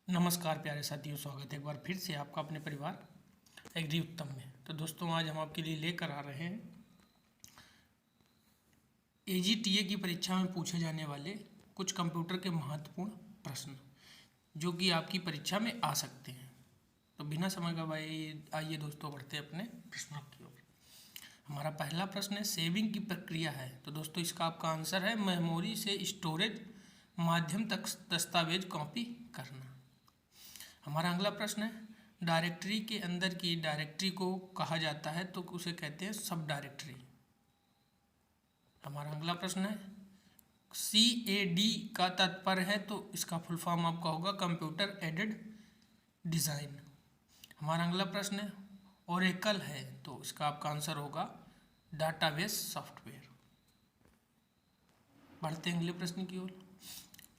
नमस्कार प्यारे साथियों, स्वागत है एक बार फिर से आपका अपने परिवार एग्री उत्तम में। तो दोस्तों, आज हम आपके लिए लेकर आ रहे हैं एजीटीए की परीक्षा में पूछे जाने वाले कुछ कंप्यूटर के महत्वपूर्ण प्रश्न जो कि आपकी परीक्षा में आ सकते हैं। तो बिना समय गवाए आइए दोस्तों बढ़ते अपने प्रश्नों की ओर। हमारा पहला प्रश्न है, सेविंग की प्रक्रिया है। तो दोस्तों इसका आपका आंसर है मेमोरी से स्टोरेज माध्यम तक दस्तावेज कॉपी करना। हमारा अगला प्रश्न है, डायरेक्टरी के अंदर की डायरेक्टरी को कहा जाता है तो उसे कहते हैं सब डायरेक्टरी। हमारा अगला प्रश्न है, CAD का तात्पर्य है तो इसका फुल फॉर्म आपका होगा कंप्यूटर एडेड डिज़ाइन। हमारा अगला प्रश्न है, ओरेकल है तो इसका आपका आंसर होगा डाटाबेस सॉफ्टवेयर। बढ़ते हैं अगले प्रश्न की ओर।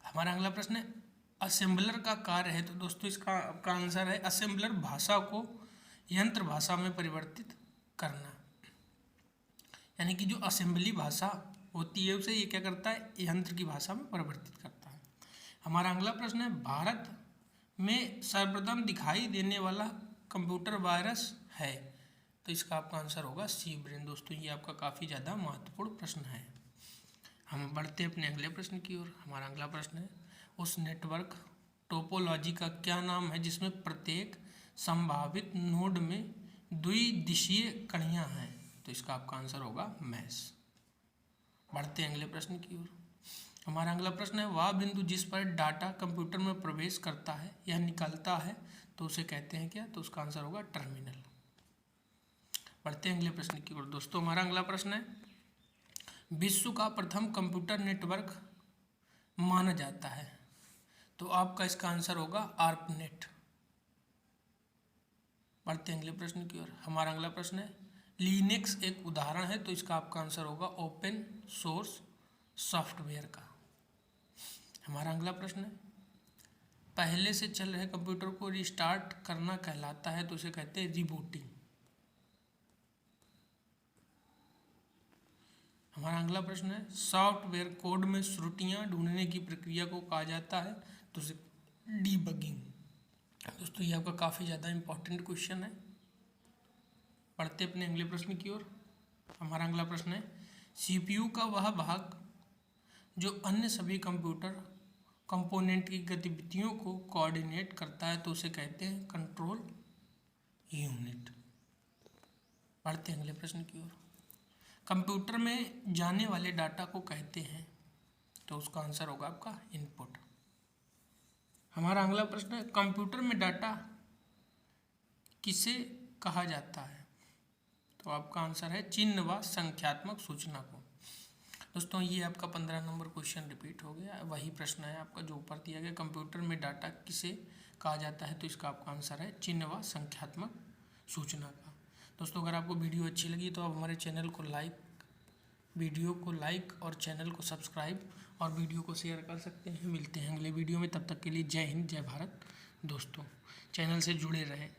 हमारा अगला प्रश्न है, असेंबलर का कार्य है। तो दोस्तों इसका आपका आंसर है असेंबलर भाषा को यंत्र भाषा में परिवर्तित करना। यानी कि जो असेंबली भाषा होती है उसे ये क्या करता है, यंत्र की भाषा में परिवर्तित करता है। हमारा अगला प्रश्न है, भारत में सर्वप्रथम दिखाई देने वाला कंप्यूटर वायरस है। तो इसका आपका आंसर होगा सी ब्रेन। दोस्तों ये आपका काफ़ी ज़्यादा महत्वपूर्ण प्रश्न है। हम बढ़ते हैं अपने अगले प्रश्न की ओर। हमारा अगला प्रश्न है, उस नेटवर्क टोपोलॉजी का क्या नाम है जिसमें प्रत्येक संभावित नोड में द्विदिशीय कड़ियाँ हैं। तो इसका आपका आंसर होगा मैश। बढ़ते हैं अगले प्रश्न की ओर। हमारा अगला प्रश्न है, वह बिंदु जिस पर डाटा कंप्यूटर में प्रवेश करता है या निकलता है तो उसे कहते हैं क्या। तो उसका आंसर होगा टर्मिनल। बढ़ते हैं अगले प्रश्न की ओर। दोस्तों हमारा अगला प्रश्न है, विश्व का प्रथम कंप्यूटर नेटवर्क माना जाता है। तो आपका इसका आंसर होगा आर्पनेट। बढ़ते हैं अगले प्रश्न की ओर। हमारा अगला प्रश्न है, लिनक्स एक उदाहरण है। तो इसका आपका आंसर होगा ओपन सोर्स सॉफ्टवेयर का। हमारा अगला प्रश्न है, पहले से चल रहे कंप्यूटर को रिस्टार्ट करना कहलाता है तो उसे कहते हैं रिबूटिंग। हमारा अगला प्रश्न है, सॉफ्टवेयर कोड में त्रुटियां ढूंढने की प्रक्रिया को कहा जाता है तो उसे डीबगिंग। दोस्तों ये आपका काफ़ी ज़्यादा इंपॉर्टेंट क्वेश्चन है। पढ़ते अपने अगले प्रश्न की ओर। हमारा अगला प्रश्न है, CPU का वह भाग जो अन्य सभी कंप्यूटर कंपोनेंट की गतिविधियों को कोऑर्डिनेट करता है तो उसे कहते हैं कंट्रोल यूनिट। पढ़ते हैं अगले प्रश्न की ओर। कंप्यूटर में जाने वाले डाटा को कहते हैं तो उसका आंसर होगा आपका इनपुट। हमारा अगला प्रश्न है, कंप्यूटर में डाटा किसे कहा जाता है। तो आपका आंसर है चिन्ह व संख्यात्मक सूचना को। दोस्तों ये आपका 15 नंबर क्वेश्चन रिपीट हो गया। वही प्रश्न है आपका जो ऊपर दिया गया, कंप्यूटर में डाटा किसे कहा जाता है तो इसका आपका आंसर है चिन्ह व संख्यात्मक सूचना का। दोस्तों अगर आपको वीडियो अच्छी लगी तो आप हमारे चैनल को वीडियो को लाइक और चैनल को सब्सक्राइब और वीडियो को शेयर कर सकते हैं। मिलते हैं अगले वीडियो में, तब तक के लिए जय हिंद जय भारत। दोस्तों चैनल से जुड़े रहें।